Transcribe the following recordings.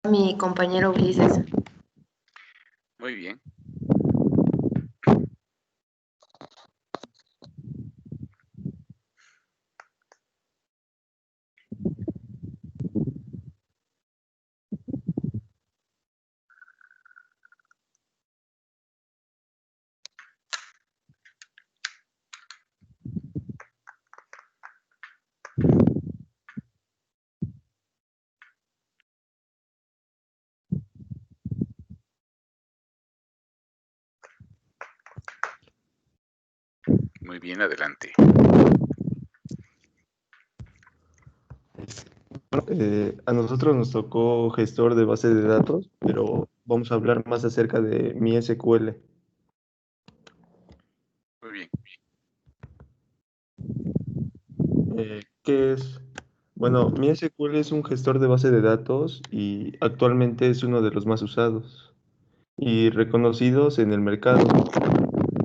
Mi compañero Ulises. Muy bien. Muy bien, adelante. A nosotros nos tocó gestor de base de datos, pero vamos a hablar más acerca de MySQL. Muy bien. ¿Qué es? Bueno, MySQL es un gestor de base de datos y actualmente es uno de los más usados y reconocidos en el mercado.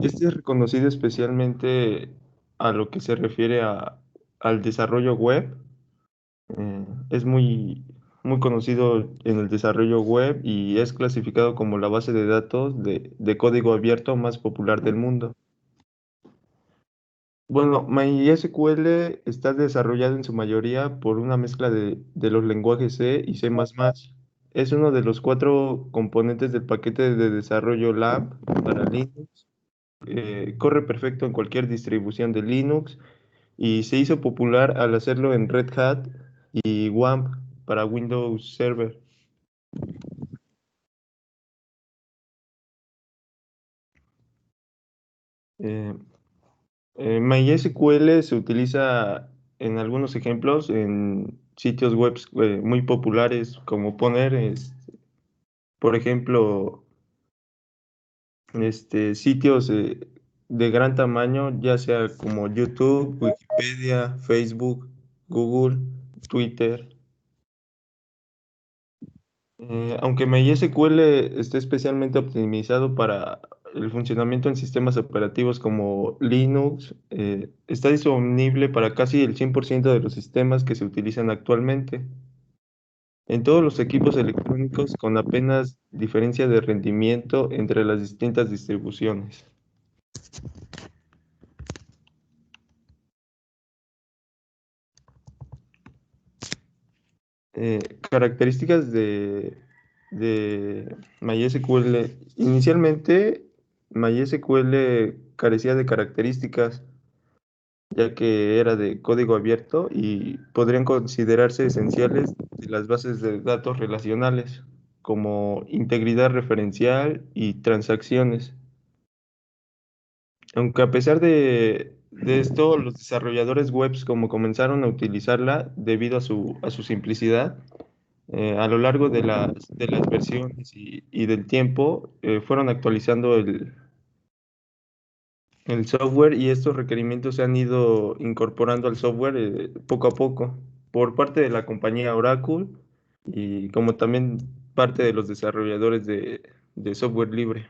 Este es reconocido especialmente a lo que se refiere al desarrollo web. Es muy conocido en el desarrollo web y es clasificado como la base de datos de código abierto más popular del mundo. Bueno, MySQL está desarrollado en su mayoría por una mezcla de los lenguajes C y C++. Es uno de los 4 componentes del paquete de desarrollo LAMP para Linux. Corre perfecto en cualquier distribución de Linux y se hizo popular al hacerlo en Red Hat y WAMP para Windows Server. Eh, MySQL se utiliza en algunos ejemplos en sitios web muy populares, como poner, por ejemplo, sitios de gran tamaño, ya sea como YouTube, Wikipedia, Facebook, Google, Twitter. Aunque MySQL esté especialmente optimizado para el funcionamiento en sistemas operativos como Linux, está disponible para casi el 100% de los sistemas que se utilizan actualmente. En todos los equipos electrónicos con apenas diferencia de rendimiento entre las distintas distribuciones. Características de MySQL. Inicialmente, MySQL carecía de características, ya que era de código abierto y podrían considerarse esenciales de las bases de datos relacionales, como integridad referencial y transacciones. Aunque a pesar de esto, los desarrolladores webs como comenzaron a utilizarla debido a su simplicidad, a lo largo de las versiones y del tiempo, fueron actualizando el software y estos requerimientos se han ido incorporando al software poco a poco por parte de la compañía Oracle y como también parte de los desarrolladores de software libre.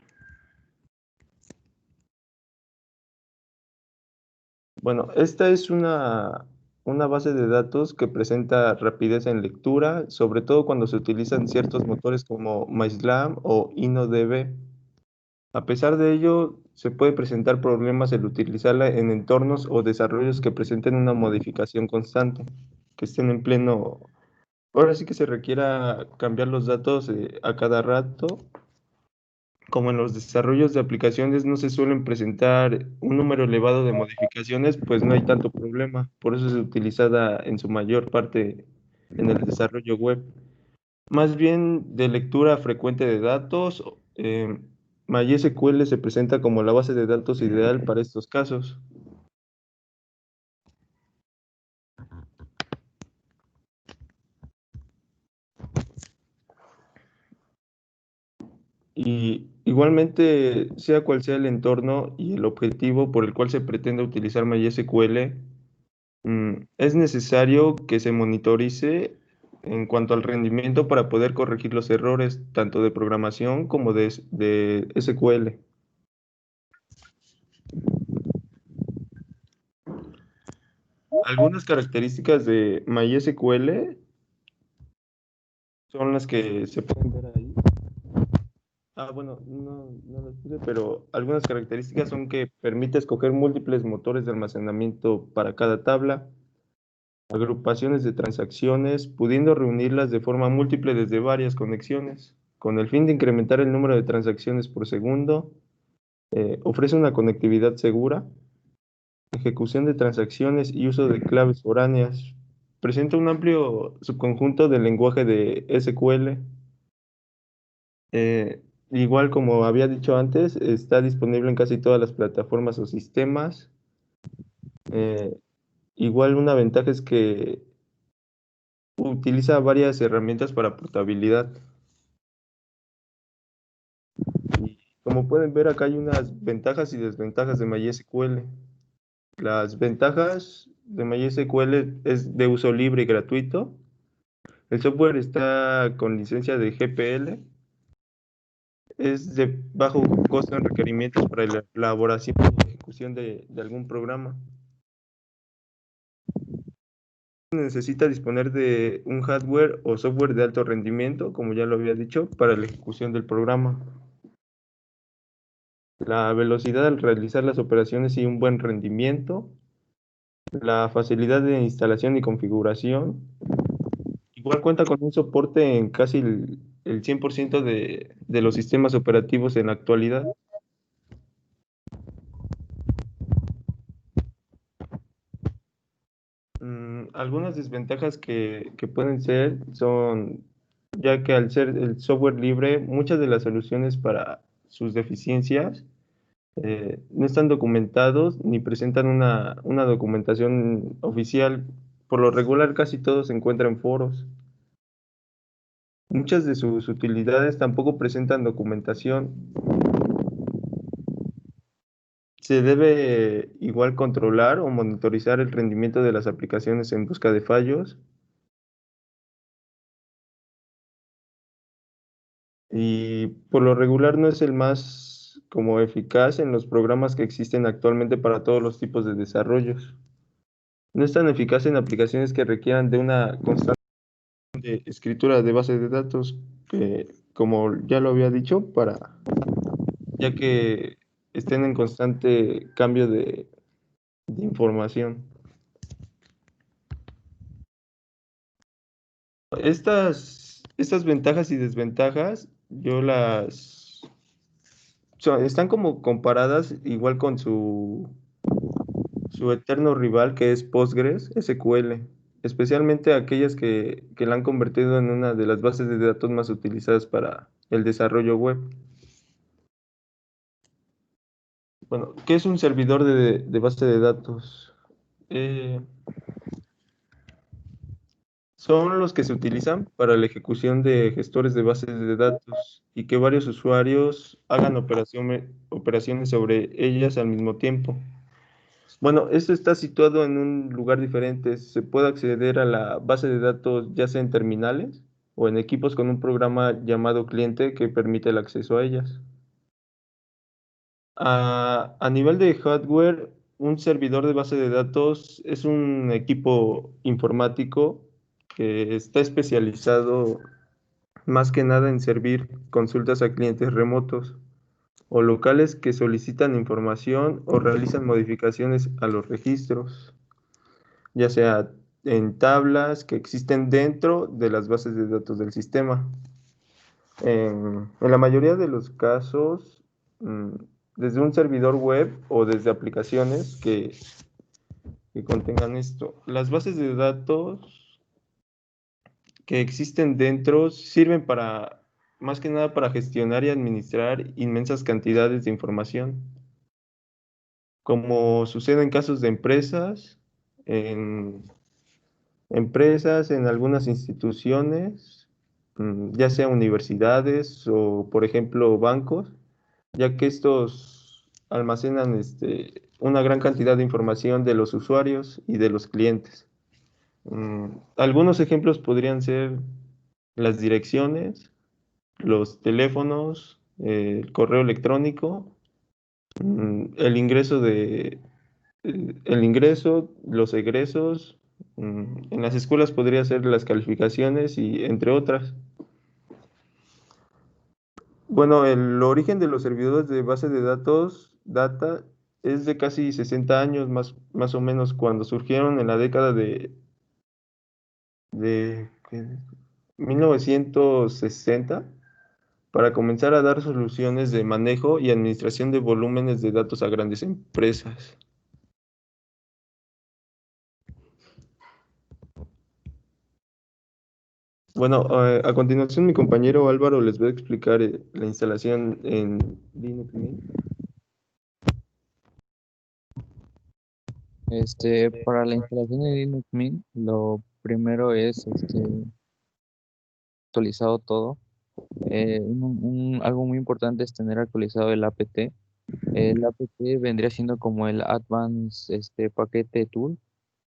Bueno, esta es una base de datos que presenta rapidez en lectura, sobre todo cuando se utilizan ciertos motores como MySlam o InnoDB. A pesar de ello, se puede presentar problemas al utilizarla en entornos o desarrollos que presenten una modificación constante, que estén en pleno. Ahora sí que se requiera cambiar los datos a cada rato. Como en los desarrollos de aplicaciones no se suelen presentar un número elevado de modificaciones, pues no hay tanto problema. Por eso es utilizada en su mayor parte en el desarrollo web. Más bien de lectura frecuente de datos, MySQL se presenta como la base de datos ideal para estos casos. Y igualmente, sea cual sea el entorno y el objetivo por el cual se pretende utilizar MySQL, es necesario que se monitorice en cuanto al rendimiento para poder corregir los errores tanto de programación como de SQL. Algunas características de MySQL son las que se pueden ver ahí. Bueno, no las puse, pero algunas características son que permite escoger múltiples motores de almacenamiento para cada tabla, agrupaciones de transacciones, pudiendo reunirlas de forma múltiple desde varias conexiones, con el fin de incrementar el número de transacciones por segundo. Ofrece una conectividad segura, ejecución de transacciones y uso de claves foráneas. Presenta un amplio subconjunto del lenguaje de SQL. Igual como había dicho antes, está disponible en casi todas las plataformas o sistemas. Eh, Igual una ventaja es que utiliza varias herramientas para portabilidad. Y como pueden ver, acá hay unas ventajas y desventajas de MySQL. Las ventajas de MySQL es de uso libre y gratuito. El software está con licencia de GPL. Es de bajo costo en requerimientos para la elaboración y ejecución de algún programa. Necesita disponer de un hardware o software de alto rendimiento, como ya lo había dicho, para la ejecución del programa. La velocidad al realizar las operaciones y un buen rendimiento. La facilidad de instalación y configuración. Igual cuenta con un soporte en casi el 100% de los sistemas operativos en la actualidad. Algunas desventajas que pueden ser son, ya que al ser el software libre, muchas de las soluciones para sus deficiencias no están documentados ni presentan una documentación oficial. Por lo regular, casi todo se encuentra en foros. Muchas de sus utilidades tampoco presentan documentación. Se debe igual controlar o monitorizar el rendimiento de las aplicaciones en busca de fallos. Y por lo regular no es el más como eficaz en los programas que existen actualmente para todos los tipos de desarrollos. No es tan eficaz en aplicaciones que requieran de una constante escritura de base de datos, que, como ya lo había dicho, ya que estén en constante cambio de información. Estas ventajas y desventajas, están como comparadas igual con su eterno rival que es Postgres SQL, especialmente aquellas que la han convertido en una de las bases de datos más utilizadas para el desarrollo web. Bueno, ¿qué es un servidor de base de datos? Eh, Son los que se utilizan para la ejecución de gestores de bases de datos y que varios usuarios hagan operaciones sobre ellas al mismo tiempo. Bueno, esto está situado en un lugar diferente. Se puede acceder a la base de datos ya sea en terminales o en equipos con un programa llamado cliente que permite el acceso a ellas. A nivel de hardware, un servidor de base de datos es un equipo informático que está especializado más que nada en servir consultas a clientes remotos o locales que solicitan información o realizan modificaciones a los registros, ya sea en tablas que existen dentro de las bases de datos del sistema. En la mayoría de los casos, mm, desde un servidor web o desde aplicaciones que contengan esto. Las bases de datos que existen dentro sirven más que nada para gestionar y administrar inmensas cantidades de información, como sucede en casos de en empresas, en algunas instituciones, ya sea universidades o, por ejemplo, bancos, ya que estos almacenan una gran cantidad de información de los usuarios y de los clientes. Algunos ejemplos podrían ser las direcciones, los teléfonos, el correo electrónico, el ingreso, los egresos. En las escuelas podría ser las calificaciones y entre otras. Bueno, el origen de los servidores de base de datos, data, es de casi 60 años más o menos, cuando surgieron en la década de 1960 para comenzar a dar soluciones de manejo y administración de volúmenes de datos a grandes empresas. Bueno, a continuación mi compañero Álvaro les va a explicar la instalación en Linux Mint. Para la instalación de Linux Mint, lo primero es actualizado todo. Algo muy importante es tener actualizado el apt. El apt vendría siendo como el Advanced paquete tool,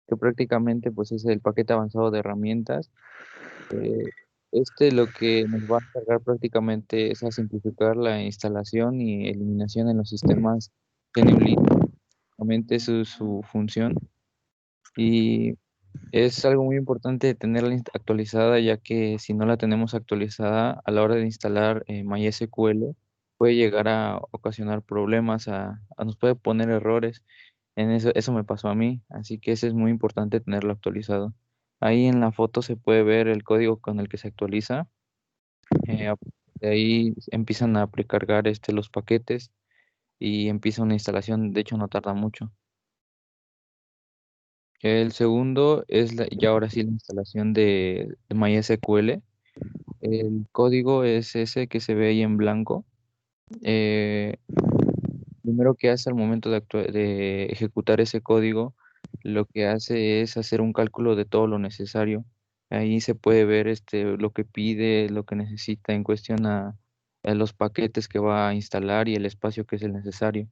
que prácticamente pues es el paquete avanzado de herramientas. Eh, lo que nos va a encargar prácticamente es a simplificar la instalación y eliminación en los sistemas GNU/Linux, prácticamente su función. Y es algo muy importante tenerla actualizada, ya que si no la tenemos actualizada a la hora de instalar MySQL, puede llegar a ocasionar problemas, nos puede poner errores. Eso me pasó a mí, así que eso es muy importante tenerlo actualizado. Ahí en la foto se puede ver el código con el que se actualiza. De ahí empiezan a precargar los paquetes y empieza una instalación, de hecho no tarda mucho. El segundo es ya ahora sí la instalación de MySQL. El código es ese que se ve ahí en blanco. Eh, Primero que hace al momento de ejecutar ese código, lo que hace es hacer un cálculo de todo lo necesario. Ahí se puede ver lo que pide, lo que necesita en cuestión a los paquetes que va a instalar y el espacio que es el necesario.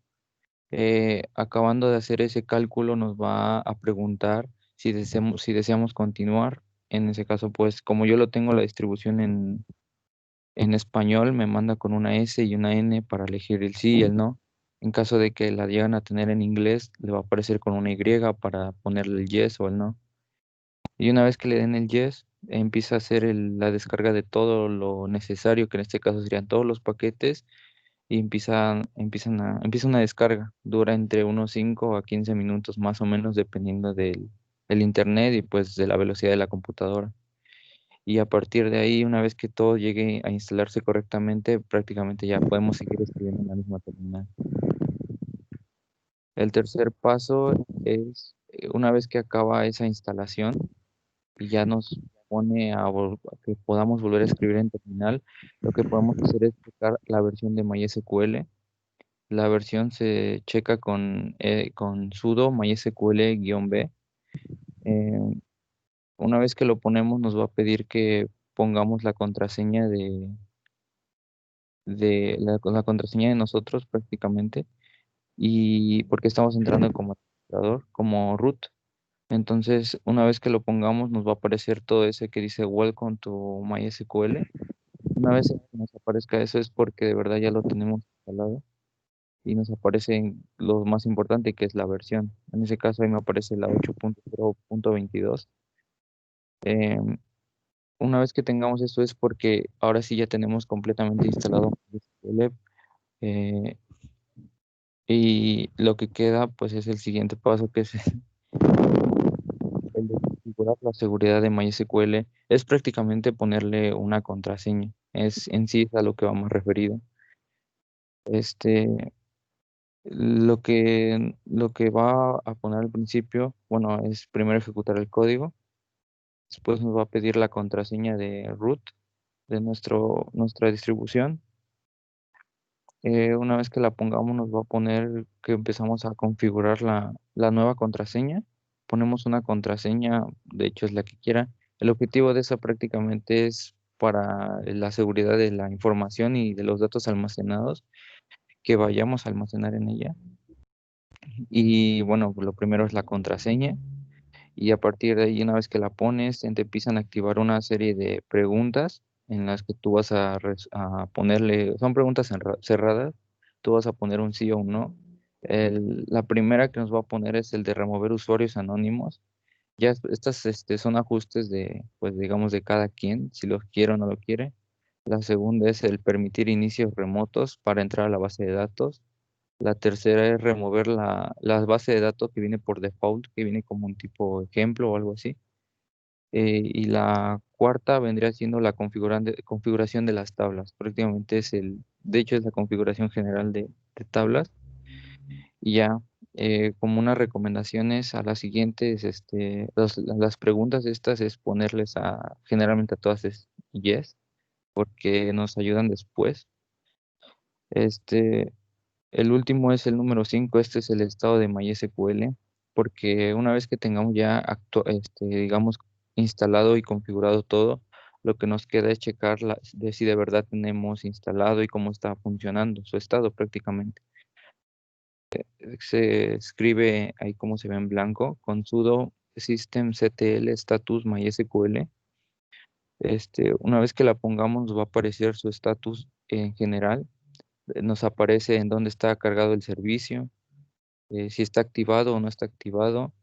Acabando de hacer ese cálculo, nos va a preguntar si deseamos continuar. En ese caso, pues como yo lo tengo la distribución en español, me manda con una S y una N para elegir el sí y el no. En caso de que la llegan a tener en inglés, le va a aparecer con una Y para ponerle el yes o el no. Y una vez que le den el yes, empieza a hacer la descarga de todo lo necesario, que en este caso serían todos los paquetes, y empieza una descarga. Dura entre unos 5 a 15 minutos más o menos, dependiendo del internet y pues de la velocidad de la computadora. Y a partir de ahí, una vez que todo llegue a instalarse correctamente, prácticamente ya podemos seguir escribiendo en la misma terminal. El tercer paso es, una vez que acaba esa instalación y ya nos pone a que podamos volver a escribir en terminal, lo que podemos hacer es checar la versión de MySQL. La versión se checa con sudo mysql-b. Eh, una vez que lo ponemos, nos va a pedir que pongamos la contraseña la contraseña de nosotros prácticamente, y porque estamos entrando como administrador, como root. Entonces, una vez que lo pongamos, nos va a aparecer todo ese que dice Welcome to MySQL. Una vez que nos aparezca eso es porque de verdad ya lo tenemos instalado y nos aparece lo más importante, que es la versión. En ese caso ahí me aparece la 8.0.22. Em, una vez que tengamos eso es porque ahora sí ya tenemos completamente instalado MySQL. eh, y lo que queda pues es el siguiente paso, que es el de configurar la seguridad de MySQL. Es prácticamente ponerle una contraseña. En sí es a lo que vamos referido. Este, lo que va a poner al principio, bueno, es primero ejecutar el código, después nos va a pedir la contraseña de root de nuestra distribución. Una vez que la pongamos, nos va a poner que empezamos a configurar la nueva contraseña. Ponemos una contraseña, de hecho es la que quiera. El objetivo de esa prácticamente es para la seguridad de la información y de los datos almacenados que vayamos a almacenar en ella. Y bueno, lo primero es la contraseña. Y a partir de ahí, una vez que la pones, te empiezan a activar una serie de preguntas en las que tú vas a ponerle, son preguntas cerradas, tú vas a poner un sí o un no. La primera que nos va a poner es el de remover usuarios anónimos. Estas son ajustes de, pues digamos, de cada quien, si los quiere o no lo quiere. La segunda es el permitir inicios remotos para entrar a la base de datos. La tercera es remover la base de datos que viene por default, que viene como un tipo ejemplo o algo así. Y la cuarta vendría siendo la configuración de las tablas. Prácticamente de hecho es la configuración general de tablas. Y ya, como unas recomendaciones a las siguientes, las preguntas estas es ponerles generalmente a todas es yes, porque nos ayudan después. Este, el último es el número 5. Este es el estado de MySQL, porque una vez que tengamos ya, digamos, instalado y configurado todo, lo que nos queda es checar de si de verdad tenemos instalado y cómo está funcionando su estado prácticamente. Se escribe ahí como se ve en blanco, con sudo systemctl status MySQL. Una vez que la pongamos, nos va a aparecer su estatus en general. Nos aparece en dónde está cargado el servicio, si está activado o no está activado,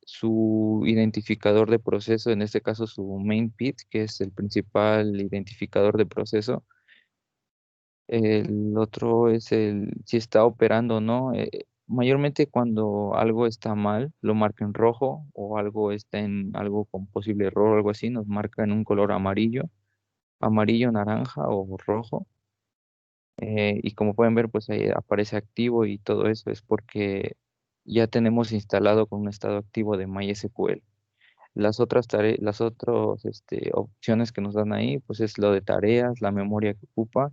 su identificador de proceso, en este caso su main PID, que es el principal identificador de proceso. El otro es si está operando o no. Mayormente cuando algo está mal, lo marca en rojo o algo está en algo con posible error o algo así, nos marca en un color amarillo, naranja o rojo. Y como pueden ver, pues ahí aparece activo y todo eso es porque ya tenemos instalado con un estado activo de MySQL. Las otras opciones que nos dan ahí, pues es lo de tareas, la memoria que ocupa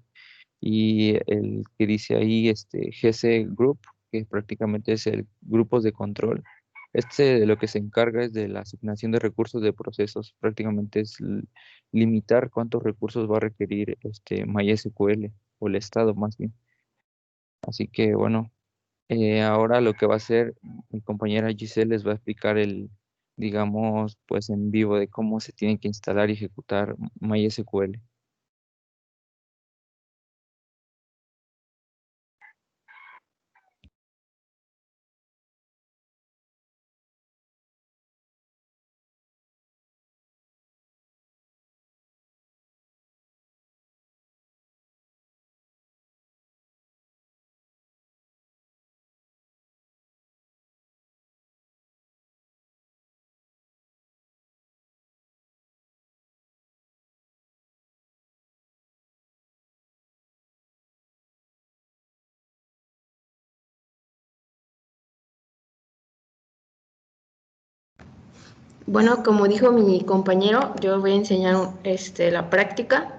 y el que dice ahí GC Group, que prácticamente es el grupos de control. De lo que se encarga es de la asignación de recursos de procesos, prácticamente es limitar cuántos recursos va a requerir MySQL o el estado más bien. Así que bueno, ahora lo que va a hacer mi compañera Giselle les va a explicar digamos, pues en vivo de cómo se tiene que instalar y ejecutar MySQL. Bueno, como dijo mi compañero, yo voy a enseñar la práctica.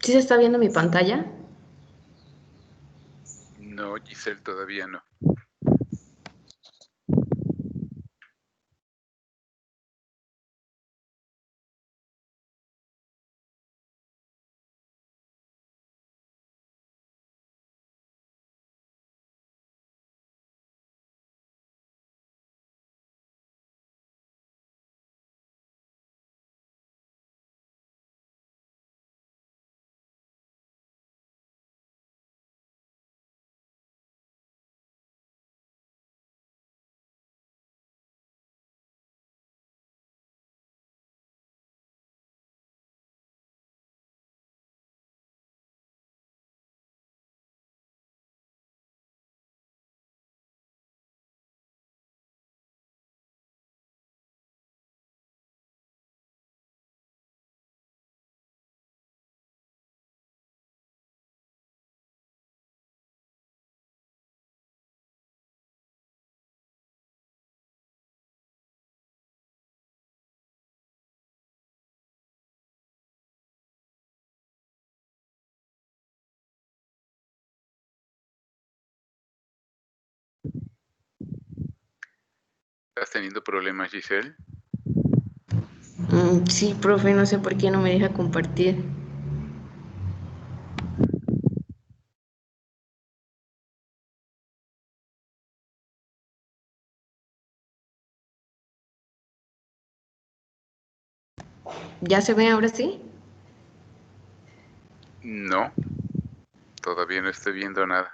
¿Sí se está viendo mi pantalla? No, Giselle, todavía no. ¿Estás teniendo problemas, Giselle? Sí, profe, no sé por qué no me deja compartir. ¿Ya se ve ahora sí? No, todavía no estoy viendo nada.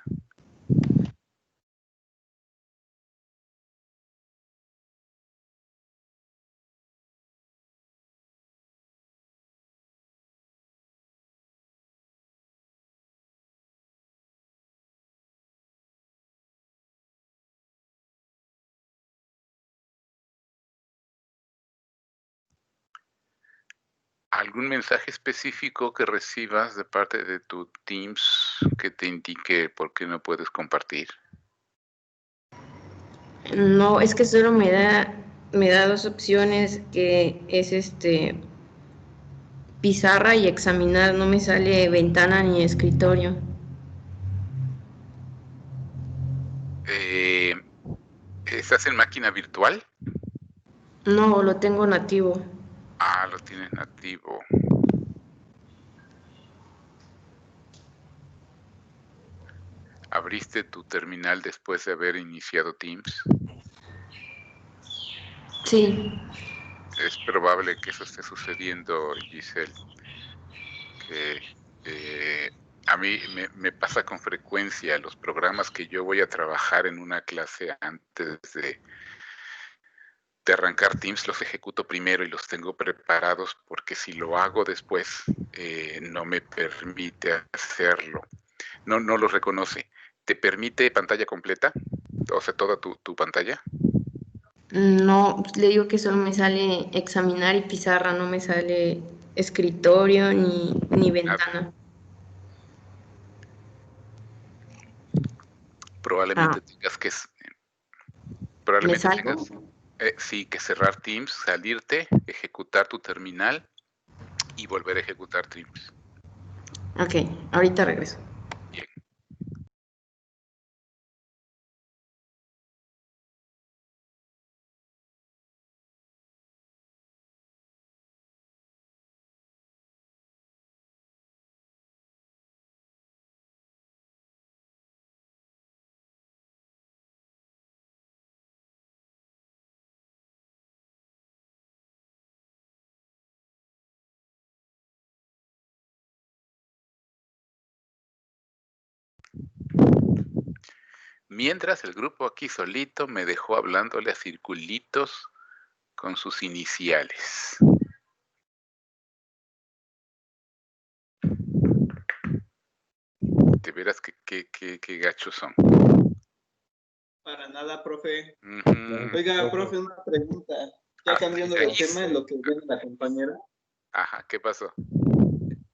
¿Algún mensaje específico que recibas de parte de tu Teams que te indique por qué no puedes compartir? No, es que solo me da dos opciones, que es pizarra y examinar, no me sale ventana ni escritorio. ¿Estás en máquina virtual? No, lo tengo nativo. Ah, lo tienes nativo. ¿Abriste tu terminal después de haber iniciado Teams? Sí. Es probable que eso esté sucediendo, Giselle, que a mí me pasa con frecuencia. Los programas que yo voy a trabajar en una clase antes de arrancar Teams los ejecuto primero y los tengo preparados, porque si lo hago después no me permite hacerlo. No los reconoce. ¿Te permite pantalla completa? O sea, toda tu pantalla. No, le digo que solo me sale examinar y pizarra, no me sale escritorio ni Nada. ventana. Probablemente Ah, tengas que ¿me probablemente salgo? tengas sí que cerrar Teams, salirte, ejecutar tu terminal y volver a ejecutar Teams. Ok, ahorita regreso. Bien. Mientras el grupo aquí solito me dejó hablándole a circulitos con sus iniciales. De veras que gachos son. Para nada, profe. Ujú. Oiga, profe, una pregunta. Ya Hasta cambiando ahí de seguís. tema, en lo que viene la compañera. Ajá, ¿qué pasó?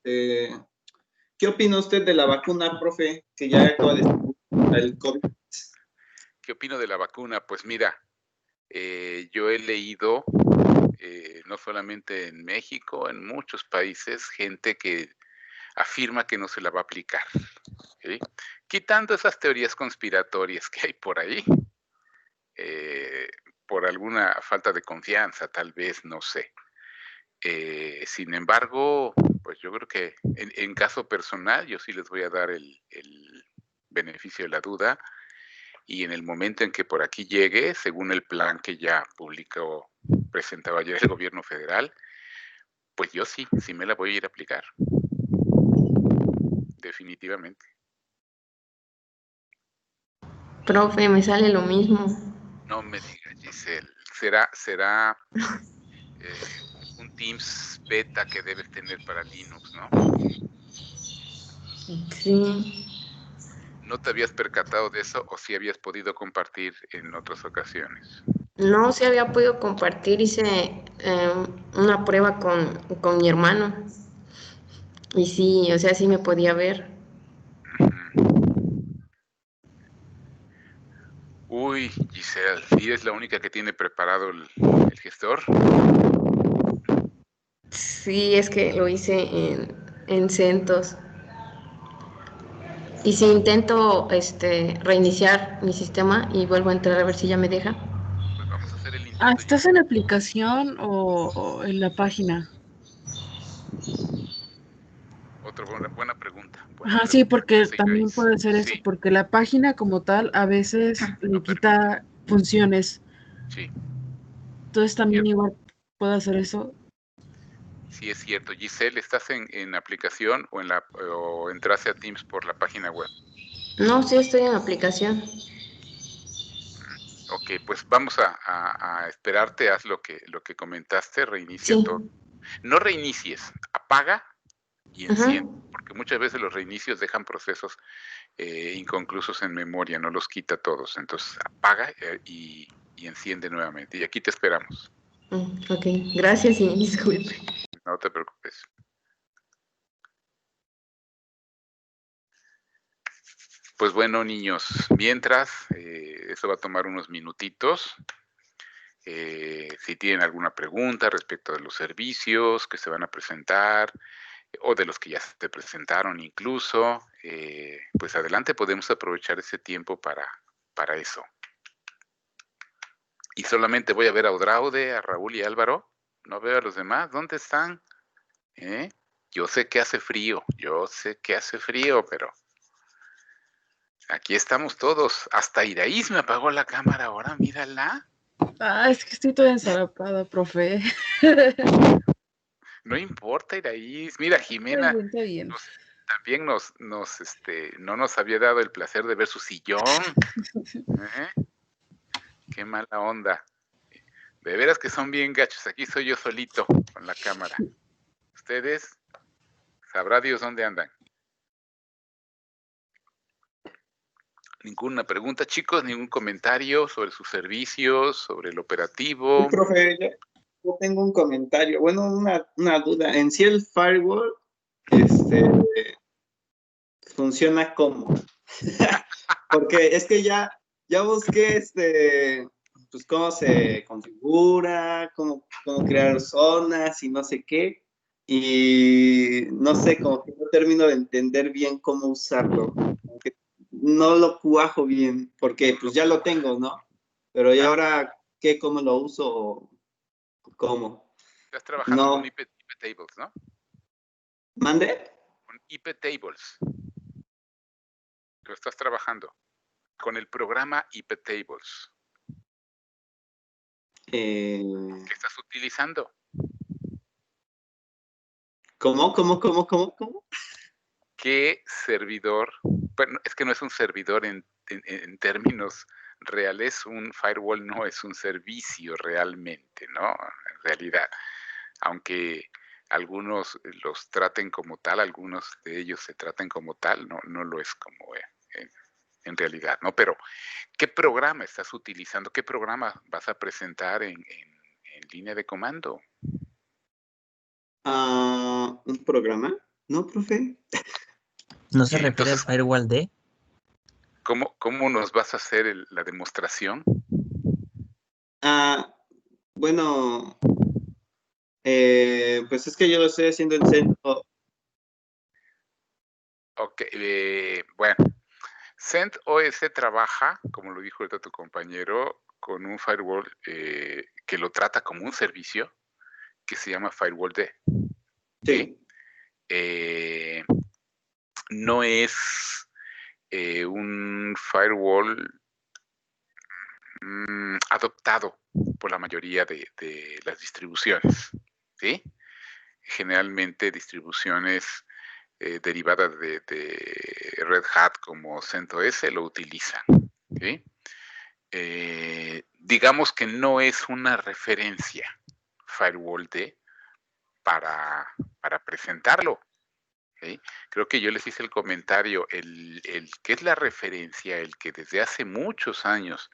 Eh, ¿Qué opina usted de la vacuna, profe, que ya acaba de salir para el COVID? ¿Qué opino de la vacuna? Pues mira, yo he leído, no solamente en México, en muchos países, gente que afirma que no se la va a aplicar. ¿Sí? Quitando esas teorías conspiratorias que hay por ahí, eh, por alguna falta de confianza, tal vez, no sé. Sin embargo, pues yo creo que en caso personal, yo sí les voy a dar el beneficio de la duda, y en el momento en que por aquí llegue, según el plan que ya publicó, presentaba ayer el gobierno federal, pues yo sí me la voy a ir a aplicar, definitivamente. Profe, me sale lo mismo. No me digas, Giselle, será un Teams beta que debes tener para Linux, ¿no? Sí. ¿No te habías percatado de eso o sí habías podido compartir en otras ocasiones? No se había podido compartir, hice una prueba con mi hermano. Y sí, o sea, sí me podía ver. Uy, Giselle, ¿y eres la única que tiene preparado el gestor? Sí, es que lo hice en CentOS. Y si intento reiniciar mi sistema y vuelvo a entrar a ver si ya me deja. Pues vamos a hacer el ¿Estás en la aplicación o en la página? Otra buena pregunta. Ajá, sí, porque José también Joyce. puede ser eso, Sí, porque la página como tal a veces le no permite. quita funciones. Sí, Entonces también cierto. igual puede hacer eso. Sí, es cierto. Giselle, ¿estás en aplicación o entraste a Teams por la página web? No, sí estoy en la aplicación. Ok, pues vamos a esperarte, haz lo que comentaste, reinicia Sí. todo. No reinicies, apaga y Ajá. enciende, porque muchas veces los reinicios dejan procesos inconclusos en memoria, no los quita todos. Entonces apaga y enciende nuevamente. Y aquí te esperamos. Ok, gracias y disculpe. No te preocupes. Pues bueno, niños, mientras, eso va a tomar unos minutitos. Si tienen alguna pregunta respecto de los servicios que se van a presentar o de los que ya se presentaron incluso, pues adelante, podemos aprovechar ese tiempo para eso. Y solamente voy a ver a Odraude, a Raúl y a Álvaro. No veo a los demás. ¿Dónde están? ¿Eh? Yo sé que hace frío, pero aquí estamos todos. Hasta Iraíz me apagó la cámara ahora, mírala. Es que estoy toda ensarapada, profe. No importa, Iraíz. Mira, Jimena Está bien. también no nos había dado el placer de ver su sillón. ¿Eh? Qué mala onda. De veras que son bien gachos. Aquí soy yo solito con la cámara. Ustedes, sabrá Dios dónde andan. Ninguna pregunta, chicos, ningún comentario sobre sus servicios, sobre el operativo. Sí, profe, yo tengo un comentario, bueno, una duda. En sí el firewall, funciona como, porque es que ya busqué, pues cómo se configura, cómo crear zonas y no sé qué, y no sé, como que no termino de entender bien cómo usarlo, como que no lo cuajo bien, porque pues ya lo tengo, ¿no? Pero ¿y ahora qué, cómo lo uso? ¿Cómo? Estás trabajando con No. IP Tables, ¿no? ¿Mande? Con IP Tables. Lo estás trabajando con el programa IP Tables. ¿Qué estás utilizando? ¿Cómo? ¿Qué servidor? Bueno, es que no es un servidor en términos reales, un firewall no es un servicio realmente, ¿no? En realidad, aunque algunos los traten como tal, algunos de ellos se traten como tal, no lo es como en realidad, ¿no? Pero, ¿qué programa estás utilizando? ¿Qué programa vas a presentar en línea de comando? ¿Un programa? ¿No, profe? ¿No se refiere al Entonces, firewall D? ¿cómo nos vas a hacer la demostración? Bueno, pues es que yo lo estoy haciendo en centro. Ok, bueno, CentOS trabaja, como lo dijo ahorita tu compañero, con un firewall que lo trata como un servicio que se llama Firewall D. ¿Sí? Sí. No es un firewall adoptado por la mayoría de las distribuciones. ¿Sí? Generalmente distribuciones derivadas de Red Hat como CentOS lo utilizan. ¿Sí? Digamos que no es una referencia Firewall D para presentarlo. ¿Sí? Creo que yo les hice el comentario, el que es la referencia, el que desde hace muchos años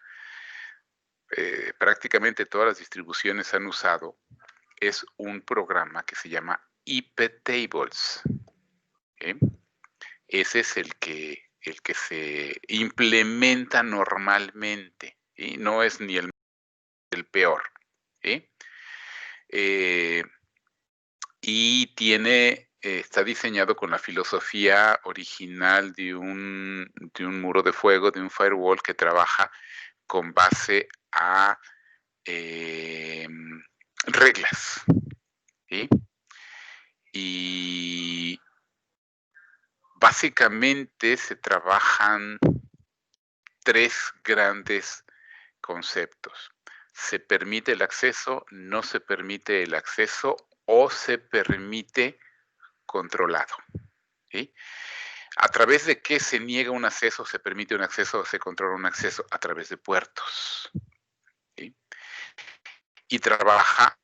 prácticamente todas las distribuciones han usado, es un programa que se llama IP Tables. ¿Sí? Ese es el que se implementa normalmente, ¿sí? No es ni el peor. ¿Sí? Y está diseñado con la filosofía original de un muro de fuego, de un firewall que trabaja con base a reglas, ¿sí? Y básicamente se trabajan tres grandes conceptos. Se permite el acceso, no se permite el acceso o se permite controlado, ¿sí? ¿A través de qué se niega un acceso, se permite un acceso o se controla un acceso? A través de puertos, ¿sí? Y trabaja,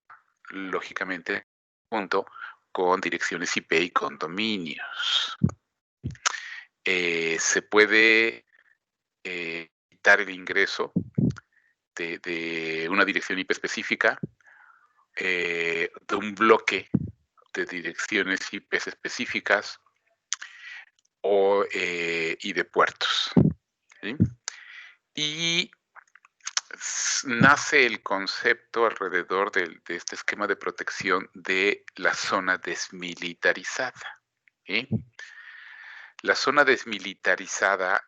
lógicamente, junto con direcciones IP y con dominios. Se puede quitar el ingreso de una dirección IP específica, de un bloque de direcciones IP específicas y de puertos, ¿sí? Y nace el concepto alrededor de este esquema de protección de la zona desmilitarizada, ¿sí? La zona desmilitarizada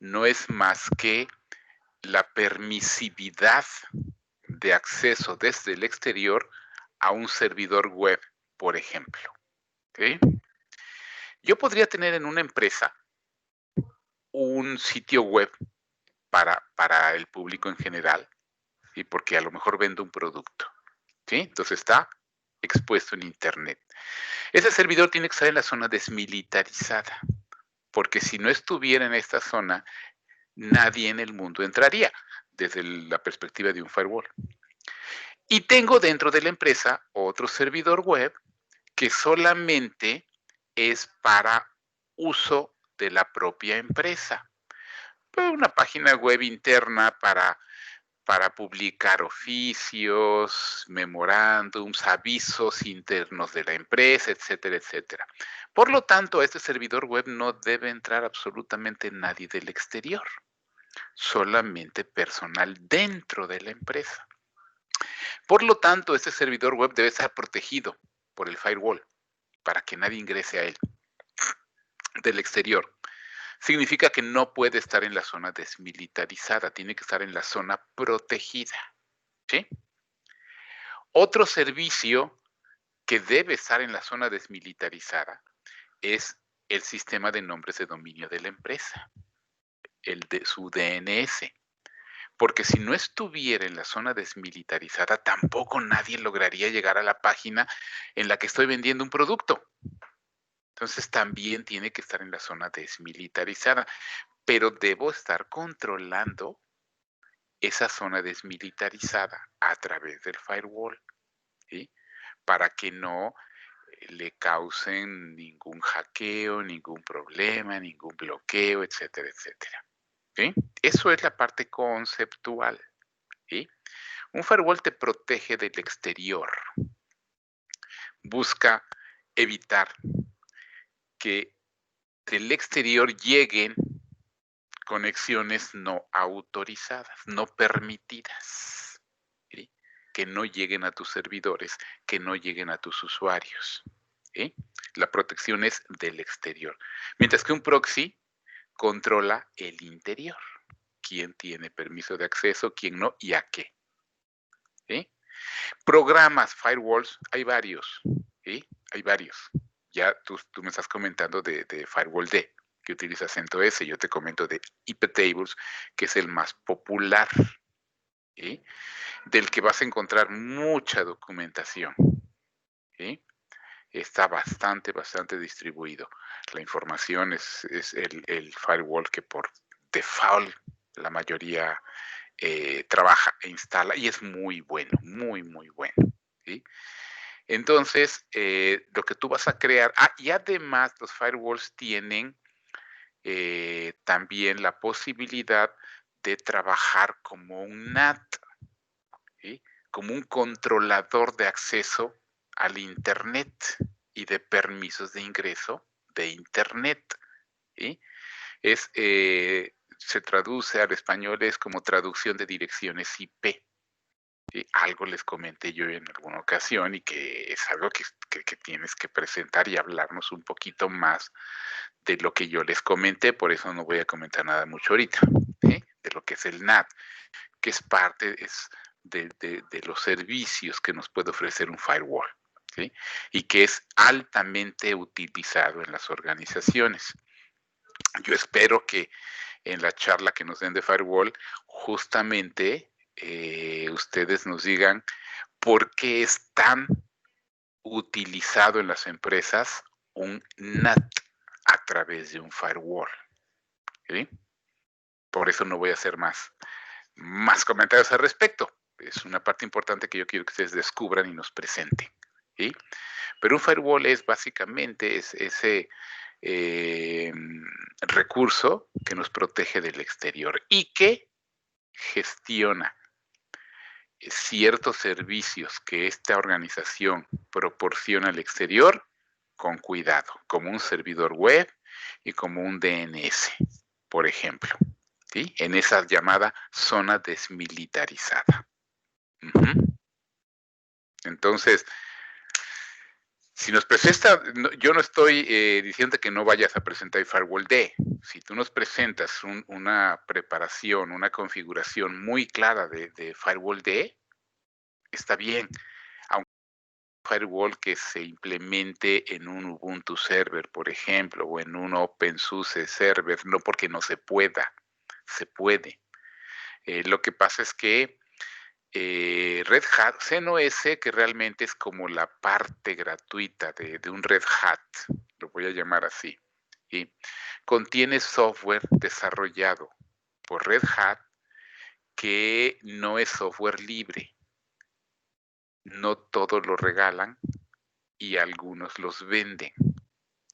no es más que la permisividad de acceso desde el exterior a un servidor web, por ejemplo, ¿sí? Yo podría tener en una empresa un sitio web para el público en general, ¿sí? Porque a lo mejor vendo un producto, ¿sí? Entonces está expuesto en Internet. Ese servidor tiene que estar en la zona desmilitarizada, porque si no estuviera en esta zona, nadie en el mundo entraría desde la perspectiva de un firewall. Y tengo dentro de la empresa otro servidor web que solamente es para uso de la propia empresa. Una página web interna para publicar oficios, memorándums, avisos internos de la empresa, etcétera, etcétera. Por lo tanto, a este servidor web no debe entrar absolutamente nadie del exterior, solamente personal dentro de la empresa. Por lo tanto, este servidor web debe estar protegido por el firewall para que nadie ingrese a él del exterior. Significa que no puede estar en la zona desmilitarizada, tiene que estar en la zona protegida, ¿sí? Otro servicio que debe estar en la zona desmilitarizada es el sistema de nombres de dominio de la empresa, su DNS. Porque si no estuviera en la zona desmilitarizada, tampoco nadie lograría llegar a la página en la que estoy vendiendo un producto. Entonces también tiene que estar en la zona desmilitarizada, pero debo estar controlando esa zona desmilitarizada a través del firewall, ¿sí? Para que no le causen ningún hackeo, ningún problema, ningún bloqueo, etcétera, etcétera, ¿sí? Eso es la parte conceptual, ¿sí? Un firewall te protege del exterior, busca evitar que del exterior lleguen conexiones no autorizadas, no permitidas, ¿sí? Que no lleguen a tus servidores, que no lleguen a tus usuarios, ¿sí? La protección es del exterior, mientras que un proxy controla el interior, quién tiene permiso de acceso, quién no y a qué, ¿sí? Programas, firewalls, hay varios, ¿sí? Hay varios. Ya tú me estás comentando de Firewall D, que utiliza CentOS, yo te comento de iptables, que es el más popular, ¿sí? Del que vas a encontrar mucha documentación, ¿sí? Está bastante distribuido. La información es el firewall que por default la mayoría trabaja e instala y es muy bueno, muy bueno, ¿sí? Entonces, lo que tú vas a crear, y además los firewalls tienen también la posibilidad de trabajar como un NAT, ¿sí? Como un controlador de acceso al Internet y de permisos de ingreso de Internet, ¿sí? Se traduce al español, es como traducción de direcciones IP. ¿Sí? Algo les comenté yo en alguna ocasión y que es algo que tienes que presentar y hablarnos un poquito más de lo que yo les comenté, por eso no voy a comentar nada mucho ahorita, ¿sí? De lo que es el NAT, que es de los servicios que nos puede ofrecer un firewall, ¿sí? Y que es altamente utilizado en las organizaciones. Yo espero que en la charla que nos den de firewall, justamente ustedes nos digan por qué es tan utilizado en las empresas un NAT a través de un firewall, ¿sí? Por eso no voy a hacer más comentarios al respecto. Es una parte importante que yo quiero que ustedes descubran y nos presenten, ¿sí? Pero un firewall es básicamente ese recurso que nos protege del exterior y que gestiona ciertos servicios que esta organización proporciona al exterior con cuidado, como un servidor web y como un DNS, por ejemplo, ¿sí? En esa llamada zona desmilitarizada. Entonces, si nos presenta, yo no estoy diciendo que no vayas a presentar el Firewall D. Si tú nos presentas una preparación, una configuración muy clara de Firewall D, está bien. Aunque un firewall que se implemente en un Ubuntu server, por ejemplo, o en un OpenSUSE server, no porque no se pueda, se puede. Lo que pasa es que Red Hat, CentOS, que realmente es como la parte gratuita de un Red Hat, lo voy a llamar así, ¿sí? Contiene software desarrollado por Red Hat que no es software libre. No todos lo regalan y algunos los venden,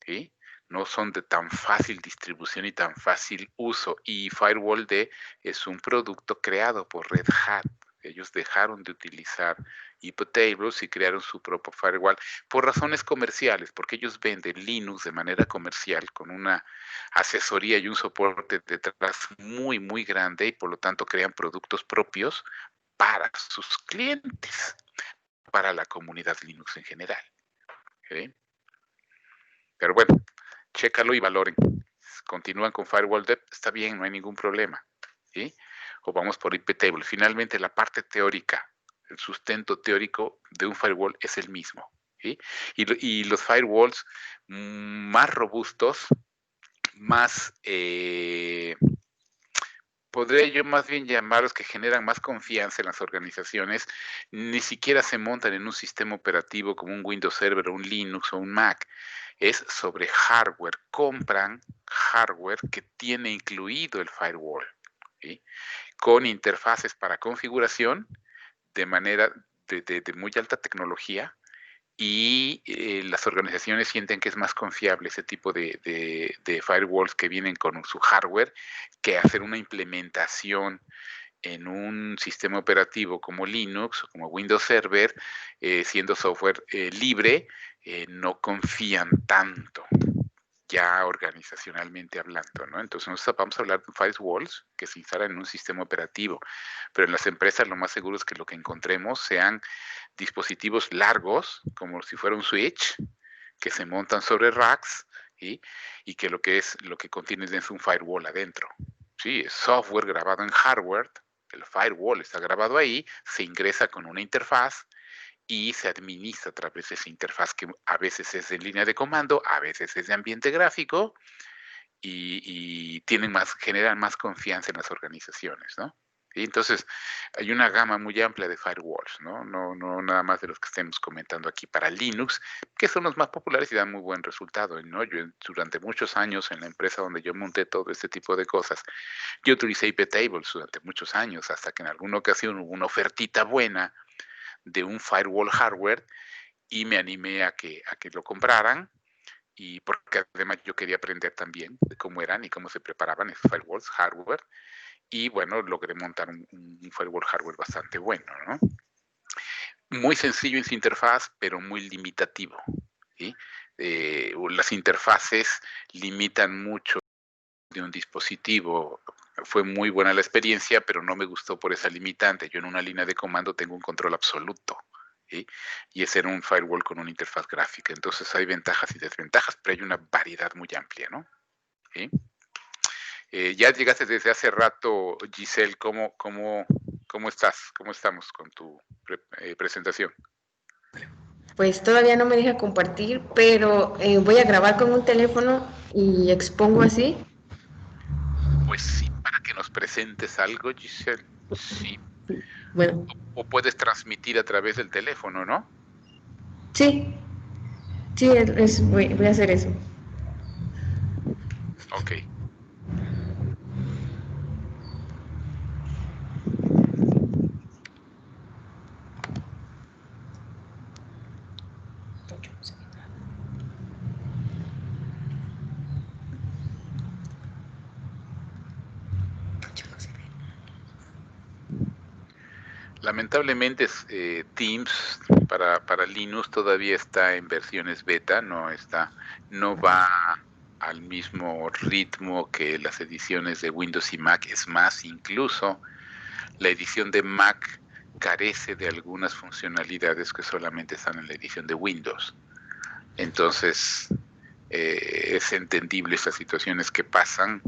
¿sí? No son de tan fácil distribución y tan fácil uso. Y Firewall D es un producto creado por Red Hat. Ellos dejaron de utilizar iptables y crearon su propio firewall por razones comerciales, porque ellos venden Linux de manera comercial con una asesoría y un soporte detrás muy, muy grande y por lo tanto crean productos propios para sus clientes, para la comunidad Linux en general. ¿Sí? Pero bueno, chécalo y valoren. Continúan con Firewall Dev, está bien, no hay ningún problema, ¿sí? O vamos por iptable. Finalmente, la parte teórica, el sustento teórico de un firewall es el mismo, ¿sí? Y los firewalls más robustos, más, podría yo más bien llamarlos que generan más confianza en las organizaciones, ni siquiera se montan en un sistema operativo como un Windows Server o un Linux o un Mac. Es sobre hardware. Compran hardware que tiene incluido el firewall, ¿sí? Con interfaces para configuración de manera de muy alta tecnología y las organizaciones sienten que es más confiable ese tipo de firewalls que vienen con su hardware que hacer una implementación en un sistema operativo como Linux o como Windows Server, siendo software libre, no confían tanto ya organizacionalmente hablando, ¿no? Entonces nosotros vamos a hablar de firewalls que se instalan en un sistema operativo, pero en las empresas lo más seguro es que lo que encontremos sean dispositivos largos, como si fuera un switch, que se montan sobre racks, ¿sí? Y que lo que contiene es un firewall adentro. Sí, es software grabado en hardware, el firewall está grabado ahí, se ingresa con una interfaz y se administra a través de esa interfaz que a veces es de línea de comando, a veces es de ambiente gráfico y generan más confianza en las organizaciones, ¿no? Y entonces hay una gama muy amplia de firewalls, ¿no? No nada más de los que estemos comentando aquí para Linux, que son los más populares y dan muy buen resultado, ¿no? Yo durante muchos años en la empresa donde yo monté todo este tipo de cosas, yo utilicé iptables durante muchos años, hasta que en alguna ocasión hubo una ofertita buena de un firewall hardware y me animé a que lo compraran, y porque además yo quería aprender también de cómo eran y cómo se preparaban esos firewalls hardware, y bueno, logré montar un firewall hardware bastante bueno, ¿no? Muy sencillo en su interfaz, pero muy limitativo, ¿sí? Las interfaces limitan mucho de un dispositivo. Fue muy buena la experiencia, pero no me gustó por esa limitante. Yo en una línea de comando tengo un control absoluto, ¿sí? Y ese era un firewall con una interfaz gráfica. Entonces hay ventajas y desventajas, pero hay una variedad muy amplia, ¿no? ¿Sí? Ya llegaste desde hace rato, Giselle, ¿cómo ¿Cómo estás? ¿Cómo estamos con tu presentación? Pues todavía no me deja compartir, pero voy a grabar con un teléfono y expongo así. Pues sí, para que nos presentes algo, Giselle. Sí. Bueno, O puedes transmitir a través del teléfono, ¿no? sí, voy a hacer eso. Ok. Lamentablemente Teams para Linux todavía está en versiones beta, no va al mismo ritmo que las ediciones de Windows y Mac. Es más, incluso la edición de Mac carece de algunas funcionalidades que solamente están en la edición de Windows. Entonces, es entendible estas situaciones que pasan,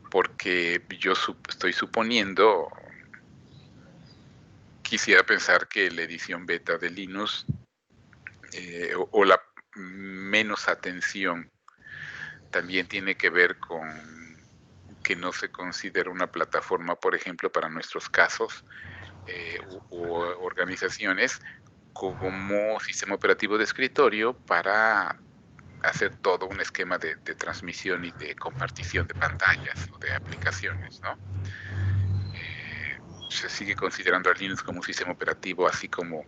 porque yo estoy suponiendo, quisiera pensar que la edición beta de Linux o la menos atención también tiene que ver con que no se considera una plataforma, por ejemplo, para nuestros casos u organizaciones como sistema operativo de escritorio para hacer todo un esquema de transmisión y de compartición de pantallas o de aplicaciones, ¿no? Se sigue considerando a Linux como un sistema operativo así como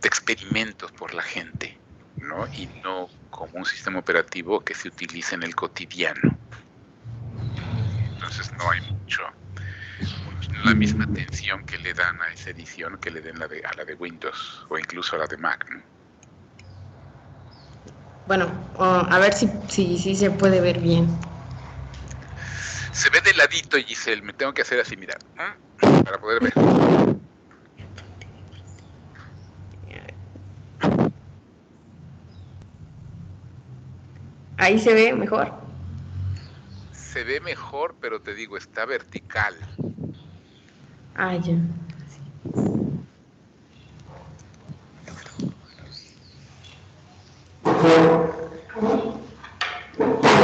de experimentos por la gente, ¿no? Y no como un sistema operativo que se utiliza en el cotidiano. Entonces no hay la misma atención que le dan a esa edición que le den a la de Windows o incluso a la de Mac, ¿no? Bueno, a ver si se puede ver bien. Se ve de ladito, Giselle, me tengo que hacer así, mira, para poder ver. Ahí se ve mejor. Se ve mejor, pero te digo, está vertical. Ah, ya.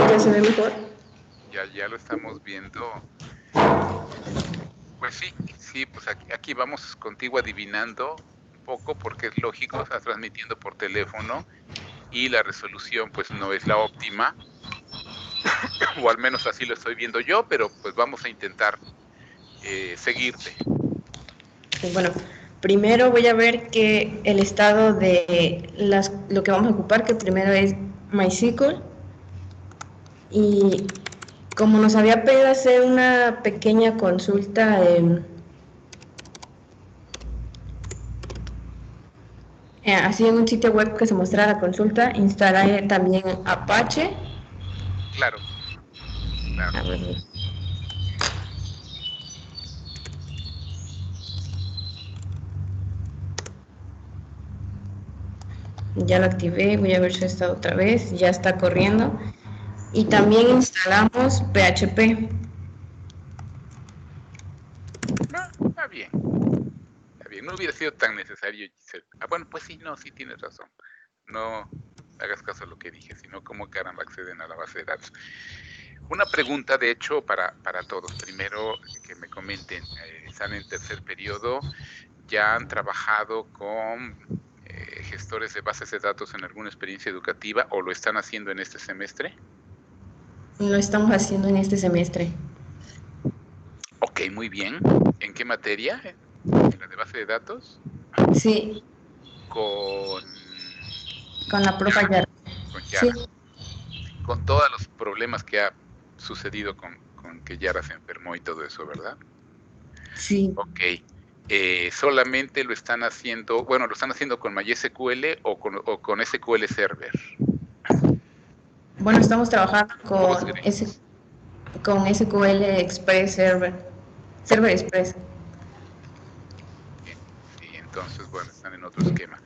¿Ya se ve mejor? Ya lo estamos viendo. Pues sí, pues aquí vamos contigo adivinando un poco, porque es lógico, estás transmitiendo por teléfono y la resolución pues no es la óptima, o al menos así lo estoy viendo yo, pero pues vamos a intentar seguirte. Bueno, primero voy a ver que el estado de lo que vamos a ocupar, que primero es MySQL. Y como nos había pedido hacer una pequeña consulta así en un sitio web que se mostrara la consulta, instalaré también Apache. Claro. A ver. Ya lo activé, voy a ver su estado otra vez, ya está corriendo. Y también instalamos PHP. No, está bien. No hubiera sido tan necesario, Giselle. Bueno, pues sí, sí tienes razón. No hagas caso a lo que dije, sino cómo caramba acceden a la base de datos. Una pregunta, de hecho, para todos. Primero, que me comenten, están en tercer periodo, ¿ya han trabajado con gestores de bases de datos en alguna experiencia educativa o lo están haciendo en este semestre? Lo estamos haciendo en este semestre. Ok, muy bien. ¿En qué materia? ¿En la de base de datos? Sí. Con la profa Yara. Con Yara. Sí. Con todos los problemas que ha sucedido con que Yara se enfermó y todo eso, ¿verdad? Sí. Ok. Solamente lo están haciendo con MySQL o con SQL Server. Bueno, estamos trabajando con SQL Express Server Express. Bien. Sí, entonces, bueno, están en otro esquema.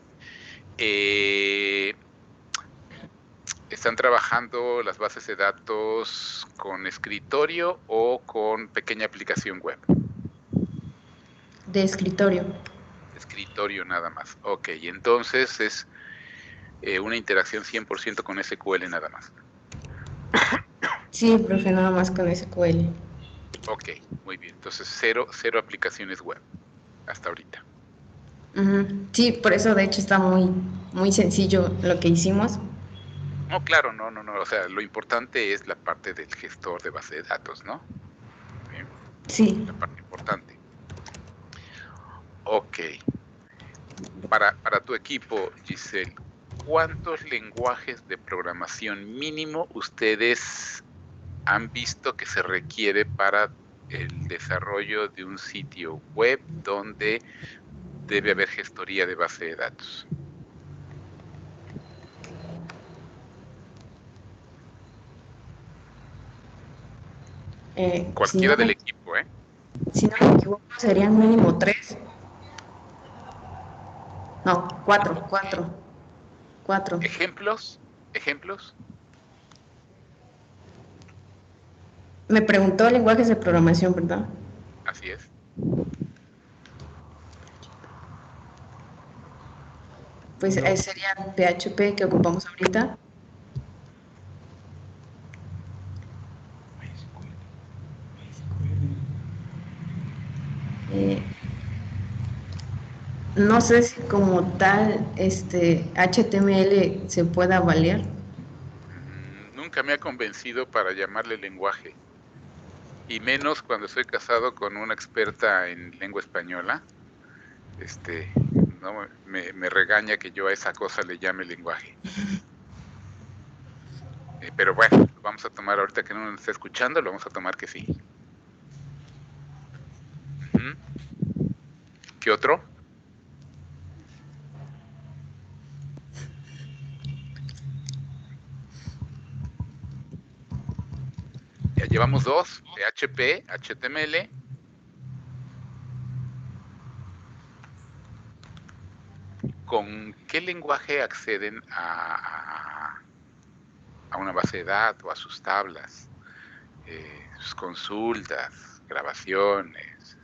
¿Están trabajando las bases de datos con escritorio o con pequeña aplicación web? De escritorio. Escritorio nada más. Ok, y entonces es una interacción 100% con SQL nada más. Sí, profe, nada más con SQL. Ok, muy bien. Entonces cero aplicaciones web hasta ahorita. Ujú. Sí, por eso de hecho está muy sencillo lo que hicimos. No, claro, no. O sea, lo importante es la parte del gestor de base de datos, ¿no? Sí. La parte importante. Ok. Para tu equipo, Giselle, ¿cuántos lenguajes de programación mínimo ustedes han visto que se requiere para el desarrollo de un sitio web donde debe haber gestoría de base de datos? Si Cualquiera no del me, equipo, ¿eh? si no me equivoco, serían mínimo 3. No, 4. ¿Ejemplos? Me preguntó lenguajes de programación, ¿verdad? Así es. Pues sería PHP que ocupamos ahorita. No sé si como tal HTML se pueda valer. Nunca me ha convencido para llamarle lenguaje. Y menos cuando estoy casado con una experta en lengua española. No me regaña que yo a esa cosa le llame lenguaje. Pero bueno, lo vamos a tomar ahorita que no nos está escuchando, lo vamos a tomar que sí. ¿Qué otro? Ya llevamos 2, PHP, HTML. ¿Con qué lenguaje acceden a una base de datos, a sus tablas, sus consultas, grabaciones,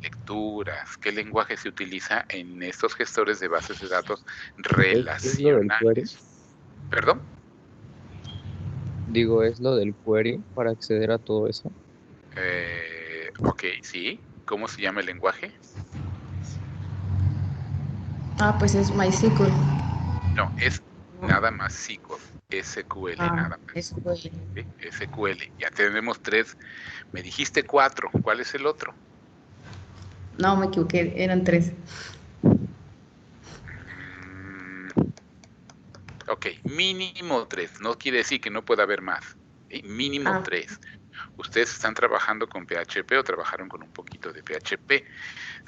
lecturas? ¿Qué lenguaje se utiliza en estos gestores de bases de datos ¿Es lo del query? relacionales? ¿Perdón? Digo, ¿es lo del query para acceder a todo eso? Ok, sí. ¿Cómo se llama el lenguaje? Pues es MySQL. No, es nada más SQL, nada más. SQL. ¿Sí? SQL. Ya tenemos 3. Me dijiste 4. ¿Cuál es el otro? No, me equivoqué, eran 3. Ok, mínimo 3. No quiere decir que no pueda haber más. ¿Sí? Mínimo 3. ¿Ustedes están trabajando con PHP o trabajaron con un poquito de PHP?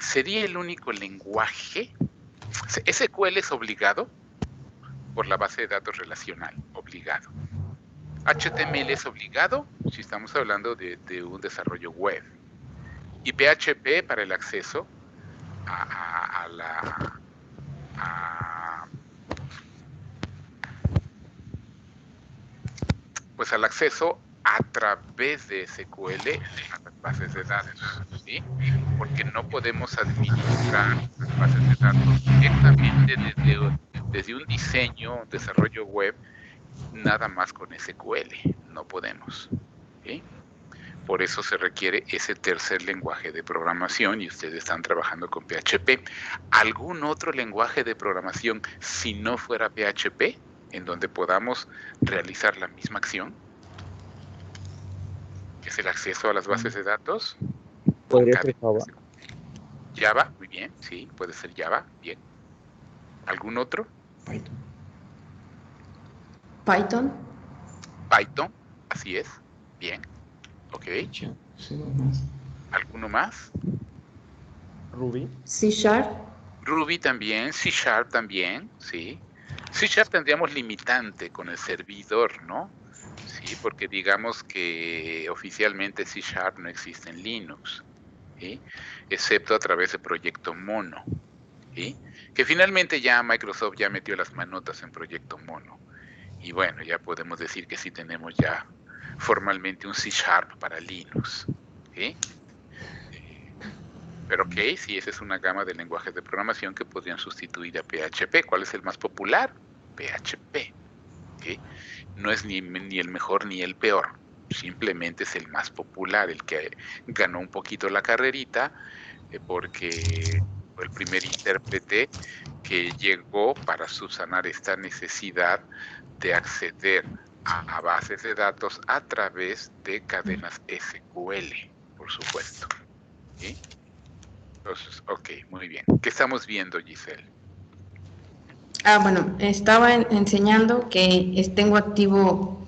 ¿Sería el único lenguaje? SQL es obligado por la base de datos relacional, obligado. HTML es obligado si estamos hablando de un desarrollo web. Y PHP para el acceso pues al acceso a través de SQL a las bases de datos, ¿sí? Porque no podemos administrar las bases de datos directamente desde un diseño, un desarrollo web, nada más con SQL, no podemos, ¿sí? Por eso se requiere ese tercer lenguaje de programación y ustedes están trabajando con PHP. ¿Algún otro lenguaje de programación si no fuera PHP en donde podamos realizar la misma acción? Que es el acceso a las bases de datos. ¿Podría ser Java? Java, muy bien, sí, puede ser Java, bien. ¿Algún otro? Python. Python, así es, bien, ok. ¿Alguno más? Ruby. C#. Ruby también, C# también, sí. C# tendríamos limitante con el servidor, ¿no? Sí, porque digamos que oficialmente C# no existe en Linux, ¿sí? Excepto a través de Proyecto Mono, ¿sí? Que finalmente ya Microsoft ya metió las manotas en Proyecto Mono. Y bueno, ya podemos decir que sí tenemos ya formalmente un C# para Linux. ¿Sí? Pero ok, sí, esa es una gama de lenguajes de programación que podrían sustituir a PHP. ¿Cuál es el más popular? PHP. ¿Sí? No es ni el mejor ni el peor. Simplemente es el más popular, el que ganó un poquito la carrerita, porque fue el primer intérprete que llegó para subsanar esta necesidad de acceder a bases de datos a través de cadenas SQL, por supuesto. ¿Sí? Entonces, ok, muy bien. ¿Qué estamos viendo, Giselle? Bueno, estaba enseñando que tengo activo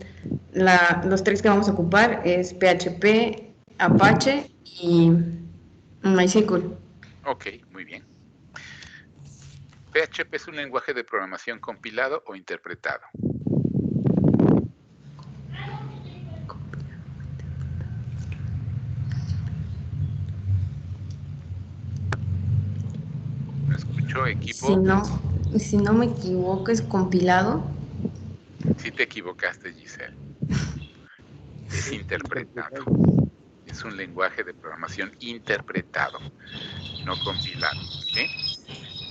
los 3 que vamos a ocupar, es PHP, Apache y MySQL. Ok, muy bien. PHP es un lenguaje de programación compilado o interpretado. ¿Me escucho, equipo? Si no me equivoco, es compilado. Sí te equivocaste, Giselle. Es interpretado. Es un lenguaje de programación interpretado, no compilado. ¿Sí?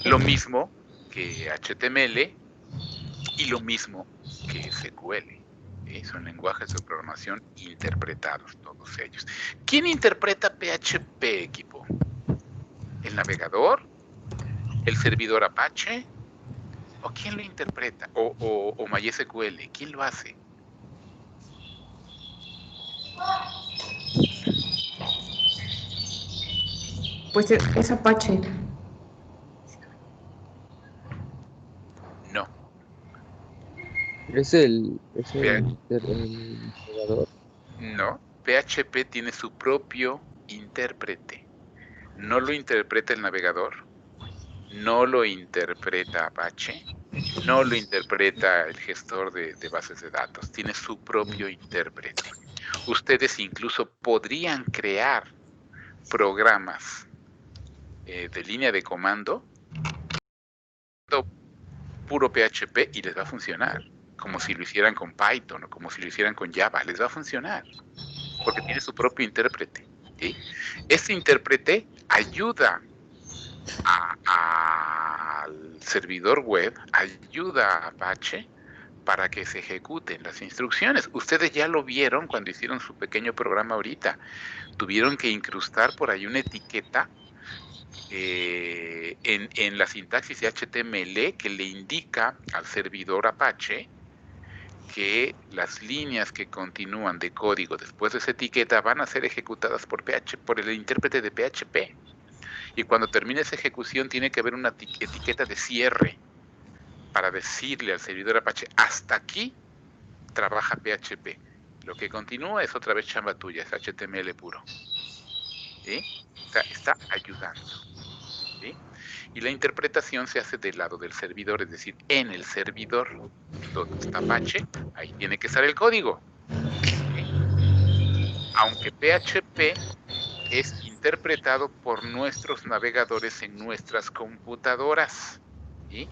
Lo mismo que HTML y lo mismo que SQL. ¿Sí? Son lenguajes de programación interpretados, todos ellos. ¿Quién interpreta PHP, equipo? ¿El navegador? ¿El servidor Apache? ¿O quién lo interpreta? ¿O MySQL? ¿Quién lo hace? Pues es Apache. No. Es el navegador. No. PHP tiene su propio intérprete. No lo interpreta el navegador, no lo interpreta Apache, no lo interpreta el gestor de bases de datos, tiene su propio intérprete. Ustedes incluso podrían crear programas de línea de comando puro PHP y les va a funcionar, como si lo hicieran con Python o como si lo hicieran con Java, les va a funcionar, porque tiene su propio intérprete. ¿Sí? Este intérprete ayuda al servidor web, ayuda a Apache para que se ejecuten las instrucciones. Ustedes ya lo vieron cuando hicieron su pequeño programa ahorita. Tuvieron que incrustar por ahí una etiqueta en la sintaxis de HTML que le indica al servidor Apache que las líneas que continúan de código después de esa etiqueta van a ser ejecutadas por el intérprete de PHP. Y cuando termine esa ejecución tiene que haber una etiqueta de cierre para decirle al servidor Apache, hasta aquí trabaja PHP. Lo que continúa es otra vez chamba tuya, es HTML puro. ¿Sí? Está ayudando. ¿Sí? Y la interpretación se hace del lado del servidor, es decir, en el servidor donde está Apache, ahí tiene que estar el código. ¿Sí? Aunque PHP es interpretado por nuestros navegadores en nuestras computadoras. ¿Sí?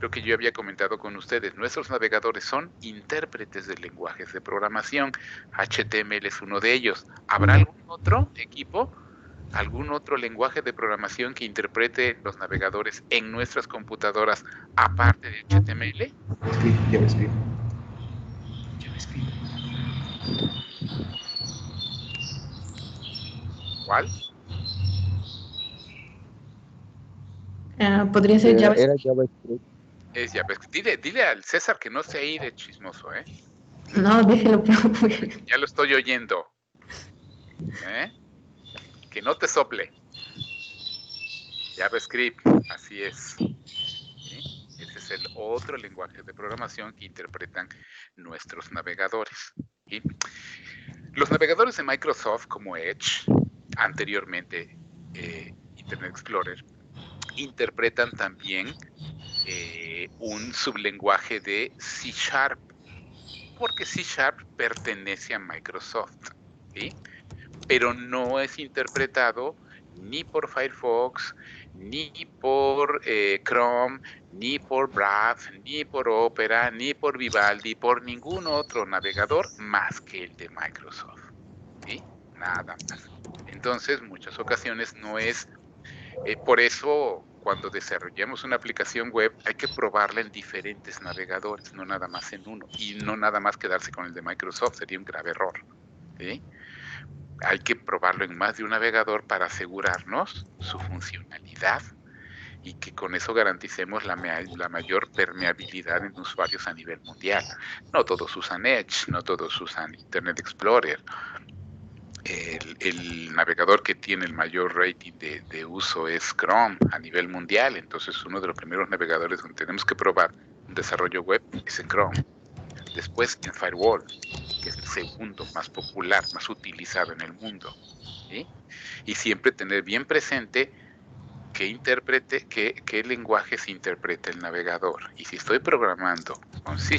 Lo que yo había comentado con ustedes, nuestros navegadores son intérpretes de lenguajes de programación. HTML es uno de ellos. ¿Habrá algún otro equipo? ¿Algún otro lenguaje de programación que interprete los navegadores en nuestras computadoras aparte de HTML? JavaScript. ¿Cuál? Podría ser Era JavaScript. JavaScript. Es JavaScript. Dile al César que no se ahí de chismoso, ¿eh? No, déjelo. Ya lo estoy oyendo. ¿Eh? Que no te sople. JavaScript, así es. ¿Sí? Ese es el otro lenguaje de programación que interpretan nuestros navegadores. ¿Sí? Los navegadores de Microsoft como Edge, anteriormente Internet Explorer, interpretan también un sublenguaje de C#, porque C# pertenece a Microsoft, ¿sí? Pero no es interpretado ni por Firefox, ni por por Chrome, ni por Brave, ni por Opera, ni por Vivaldi, por ningún otro navegador más que el de Microsoft. ¿Sí? Nada más. Entonces, muchas ocasiones no es... por eso, cuando desarrollamos una aplicación web, hay que probarla en diferentes navegadores, no nada más en uno. Y no nada más quedarse con el de Microsoft, sería un grave error. ¿Sí? Hay que probarlo en más de un navegador para asegurarnos su funcionalidad y que con eso garanticemos la mayor permeabilidad en usuarios a nivel mundial. No todos usan Edge, no todos usan Internet Explorer. El navegador que tiene el mayor rating de uso es Chrome a nivel mundial, entonces uno de los primeros navegadores donde tenemos que probar un desarrollo web es en Chrome. Después en Firewall, que es el segundo más popular, más utilizado en el mundo. ¿Sí? Y siempre tener bien presente qué lenguaje se interpreta el navegador. Y si estoy programando con C#,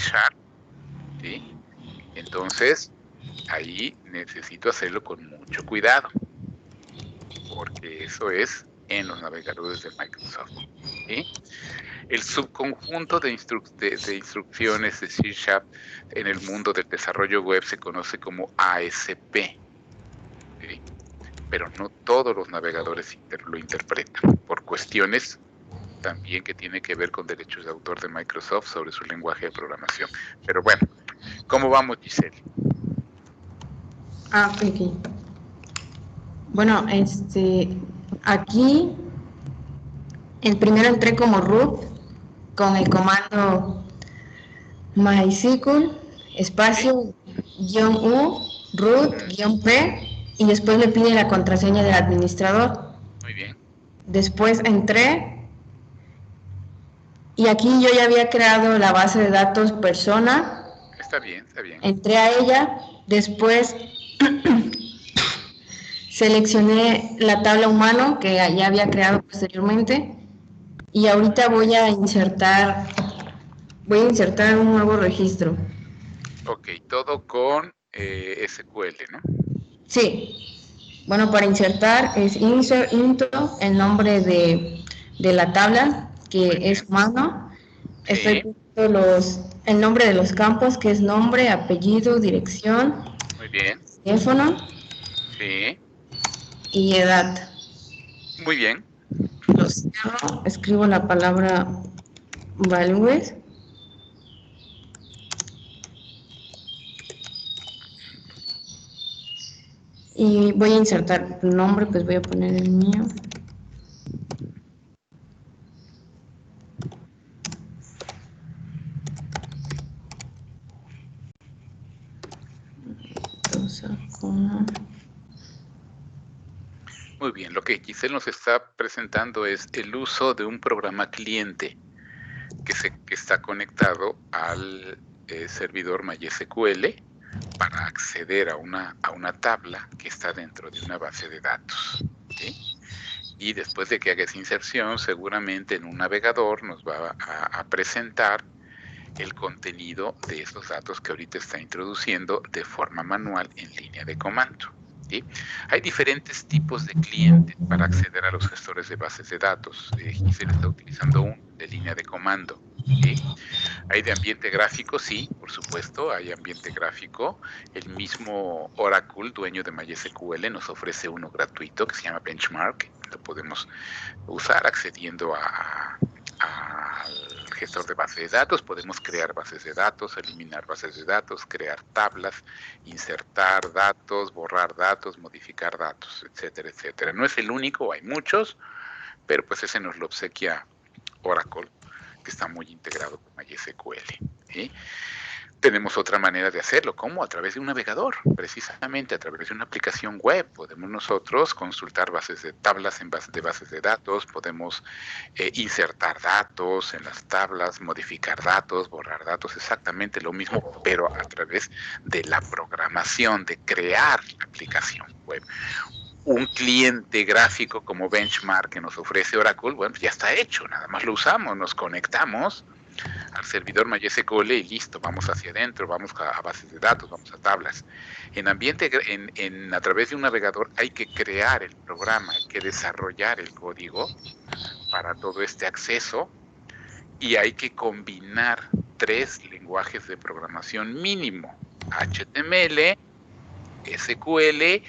¿sí? Entonces ahí necesito hacerlo con mucho cuidado, porque eso es en los navegadores de Microsoft. ¿Sí? El subconjunto de instrucciones de C# en el mundo del desarrollo web se conoce como ASP. ¿Sí? Pero no todos los navegadores lo interpretan, por cuestiones también que tiene que ver con derechos de autor de Microsoft sobre su lenguaje de programación. Pero bueno, ¿cómo vamos, Giselle? Ok. Bueno, aquí el primero entré como root con el comando MySQL espacio -u root -p y después me pide la contraseña del administrador. Muy bien. Después entré y aquí yo ya había creado la base de datos persona. Está bien, está bien. Entré a ella, después seleccioné la tabla humano que ya había creado posteriormente y ahorita voy a insertar un nuevo registro. Ok, todo con SQL, ¿no? Sí. Bueno, para insertar es intro, el nombre de la tabla, que es humano. Sí. Estoy poniendo el nombre de los campos, que es nombre, apellido, dirección. Muy bien. Teléfono. Sí. Y edad. Muy bien. Lo cierro, escribo la palabra values. Y voy a insertar el nombre, pues voy a poner el mío. Muy bien, lo que Giselle nos está presentando es el uso de un programa cliente que está conectado al servidor MySQL para acceder a una tabla que está dentro de una base de datos. ¿Sí? Y después de que haga esa inserción, seguramente en un navegador nos va a presentar el contenido de esos datos que ahorita está introduciendo de forma manual en línea de comando. ¿Sí? Hay diferentes tipos de clientes para acceder a los gestores de bases de datos. Giselle está utilizando un de línea de comando. ¿Sí? Hay de ambiente gráfico, sí, por supuesto, hay ambiente gráfico. El mismo Oracle, dueño de MySQL, nos ofrece uno gratuito que se llama Benchmark. Lo podemos usar accediendo al gestor de bases de datos. Podemos crear bases de datos, eliminar bases de datos, crear tablas, insertar datos, borrar datos, modificar datos, etcétera, etcétera. No es el único, hay muchos, pero pues ese nos lo obsequia Oracle, que está muy integrado con MySQL. ¿Sí? Tenemos otra manera de hacerlo, ¿cómo? A través de un navegador, precisamente a través de una aplicación web. Podemos nosotros consultar tablas de bases de datos, podemos insertar datos en las tablas, modificar datos, borrar datos, exactamente lo mismo, pero a través de la programación, de crear la aplicación web. Un cliente gráfico como Benchmark que nos ofrece Oracle, bueno, ya está hecho, nada más lo usamos, nos conectamos al servidor MySQL y listo, vamos hacia adentro, vamos a bases de datos, vamos a tablas. A través de un navegador hay que crear el programa, hay que desarrollar el código para todo este acceso, y hay que combinar 3 lenguajes de programación mínimo: HTML, SQL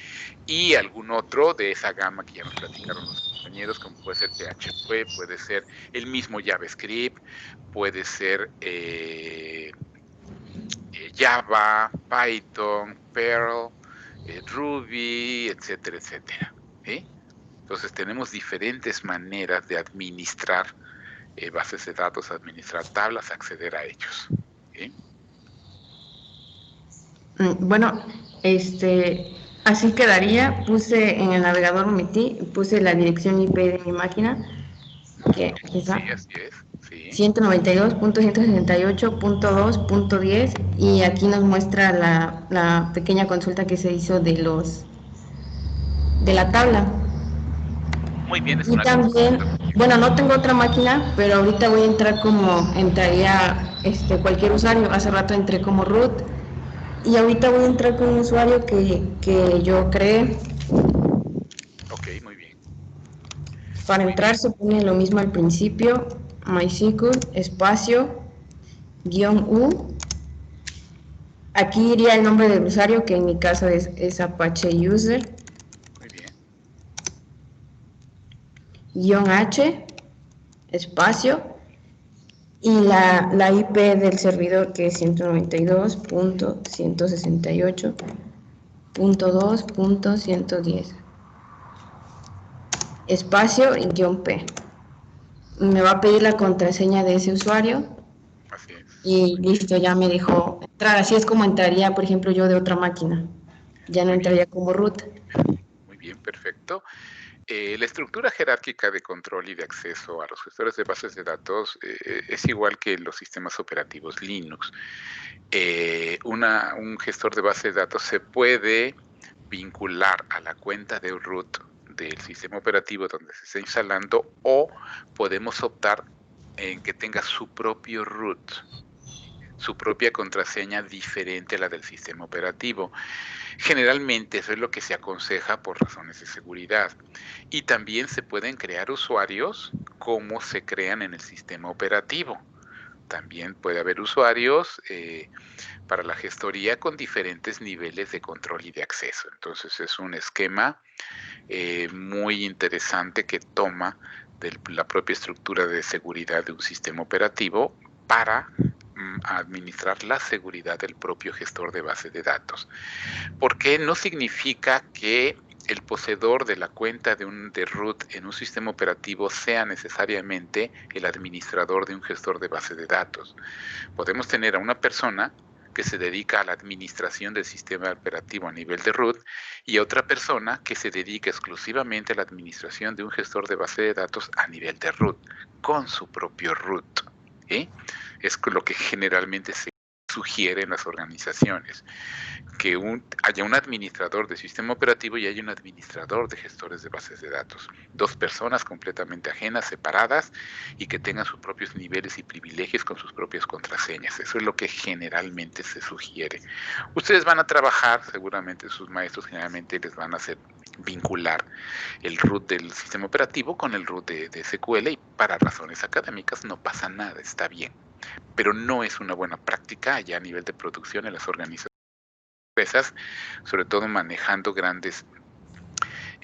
y algún otro de esa gama que ya nos platicaron los compañeros, como puede ser PHP, puede ser el mismo JavaScript, puede ser Java, Python, Perl, Ruby, etcétera, etcétera. ¿Sí? Entonces tenemos diferentes maneras de administrar bases de datos, administrar tablas, acceder a ellos. ¿Sí? Bueno, así quedaría. Puse en el navegador, puse la dirección IP de mi máquina, que aquí está. Sí, así es. Sí. 192.168.2.10, y aquí nos muestra la pequeña consulta que se hizo de la tabla. Muy bien, es Y una también, consulta. bueno, no tengo otra máquina, pero ahorita voy a entrar como entraría cualquier usuario. Hace rato entré como root, y ahorita voy a entrar con un usuario que yo creé. Ok, muy bien. Para Muy entrar bien. se pone lo mismo al principio: MySQL, espacio, -u. Aquí iría el nombre del usuario, que en mi caso es Apache User, Muy bien. -h, espacio, y la IP del servidor, que es 192.168.2.110, espacio y -p. Me va a pedir la contraseña de ese usuario. Así es. Y listo, ya me dejó entrar. Así es como entraría, por ejemplo, yo de otra máquina. Ya no Muy bien. entraría como root. Muy bien, perfecto. La estructura jerárquica de control y de acceso a los gestores de bases de datos es igual que los sistemas operativos Linux. Un gestor de base de datos se puede vincular a la cuenta de root del sistema operativo donde se está instalando, o podemos optar en que tenga su propio root, su propia contraseña diferente a la del sistema operativo. Generalmente eso es lo que se aconseja por razones de seguridad. Y también se pueden crear usuarios como se crean en el sistema operativo. También puede haber usuarios para la gestoría con diferentes niveles de control y de acceso. Entonces es un esquema muy interesante que toma de la propia estructura de seguridad de un sistema operativo para administrar la seguridad del propio gestor de base de datos. Porque no significa que el poseedor de la cuenta de root en un sistema operativo sea necesariamente el administrador de un gestor de base de datos. Podemos tener a una persona que se dedica a la administración del sistema operativo a nivel de root, y a otra persona que se dedica exclusivamente a la administración de un gestor de base de datos a nivel de root, con su propio root. ¿Sí? Es lo que generalmente se sugiere en las organizaciones, que haya un administrador de sistema operativo y haya un administrador de gestores de bases de datos. 2 personas completamente ajenas, separadas, y que tengan sus propios niveles y privilegios con sus propias contraseñas. Eso es lo que generalmente se sugiere. Ustedes van a trabajar, seguramente sus maestros generalmente les van a hacer vincular el root del sistema operativo con el root de SQL, y para razones académicas no pasa nada, está bien. Pero no es una buena práctica ya a nivel de producción en las organizaciones, sobre todo manejando grandes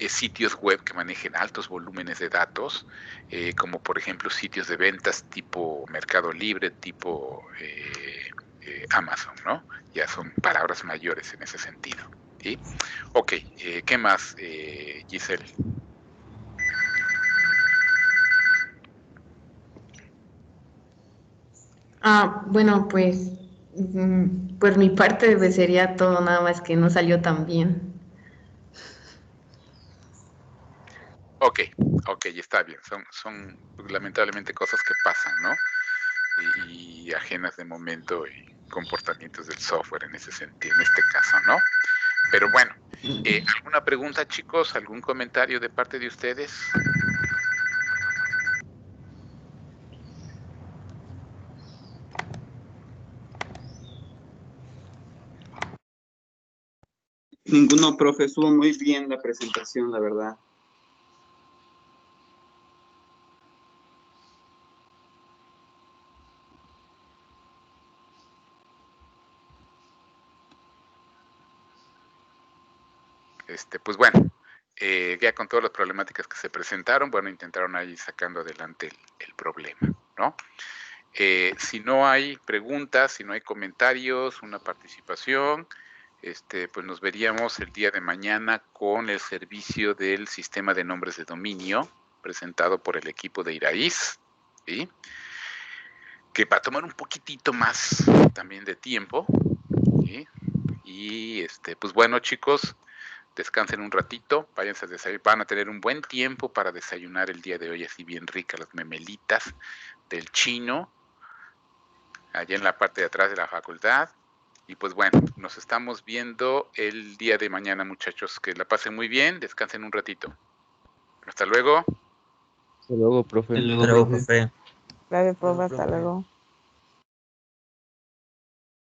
sitios web que manejen altos volúmenes de datos, como por ejemplo sitios de ventas tipo Mercado Libre, tipo Amazon, ¿no? Ya son palabras mayores en ese sentido. ¿Sí? Ok, ¿qué más, Giselle? Bueno, pues por mi parte pues sería todo, nada más que no salió tan bien. Ok, está bien. Son lamentablemente cosas que pasan, ¿no? Y ajenas de momento y comportamientos del software en ese sentido, en este caso, ¿no? Pero bueno, ¿alguna pregunta, chicos? ¿Algún comentario de parte de ustedes? Ninguno, profe, estuvo muy bien la presentación, la verdad. pues bueno, ya con todas las problemáticas que se presentaron, bueno, intentaron ahí sacando adelante el problema, ¿no? Si no hay preguntas, si no hay comentarios, una participación, pues nos veríamos el día de mañana con el servicio del sistema de nombres de dominio presentado por el equipo de Iraíz, ¿sí? Que va a tomar un poquitito más también de tiempo, ¿sí? Y pues bueno, chicos, descansen un ratito, váyanse a desayunar, van a tener un buen tiempo para desayunar el día de hoy, así bien ricas las memelitas del chino, allá en la parte de atrás de la facultad. Y pues bueno, nos estamos viendo el día de mañana, muchachos. Que la pasen muy bien, descansen un ratito. Hasta luego. Hasta luego, profe. Hasta luego, profe. Gracias, profe. Hasta luego.